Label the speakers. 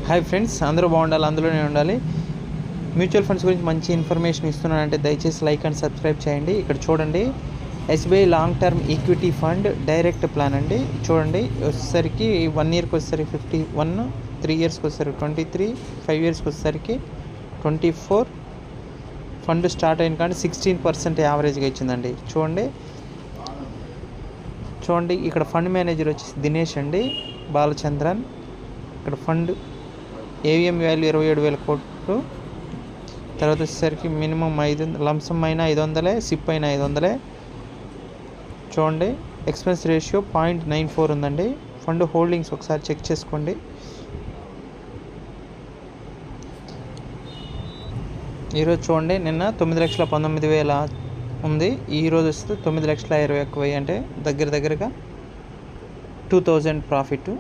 Speaker 1: Hi friends, అందరూ బాగుండాలి, అందులోనే ఉండాలి. మ్యూచువల్ ఫండ్స్ గురించి మంచి ఇన్ఫర్మేషన్ ఇస్తున్నానంటే దయచేసి లైక్ అండ్ సబ్స్క్రైబ్ చేయండి. ఇక్కడ చూడండి, SBI long term equity fund direct plan అండి. చూడండి, వచ్చేసరికి 1 ఇయర్కి వచ్చేసరికి 51, 3 ఇయర్స్కి వచ్చేసరికి 23, 5 ఇయర్స్కి వచ్చేసరికి 24. ఫండ్ స్టార్ట్ అయిన కానీ 16% యావరేజ్గా ఇచ్చిందండి. చూడండి ఇక్కడ ఫండ్ మేనేజర్ వచ్చేసి దినేష్ అండి, బాలచంద్రన్. ఇక్కడ ఫండ్ ఏవిఎం వాల్యూ 27,000 కోట్లు. తర్వాత వచ్చేసరికి మినిమం 500, లంసమ్ అయినా 500, సిప్ అయినా 500. చూడండి, ఎక్స్పెన్స్ రేషియో 0.94 ఉందండి. ఫండ్ హోల్డింగ్స్ ఒకసారి చెక్ చేసుకోండి. ఈరోజు చూడండి, నిన్న 9,19,000 ఉంది. ఈరోజు వస్తే 9,20,000 ఎక్కువ, అంటే దగ్గరగా 2,000 ప్రాఫిట్.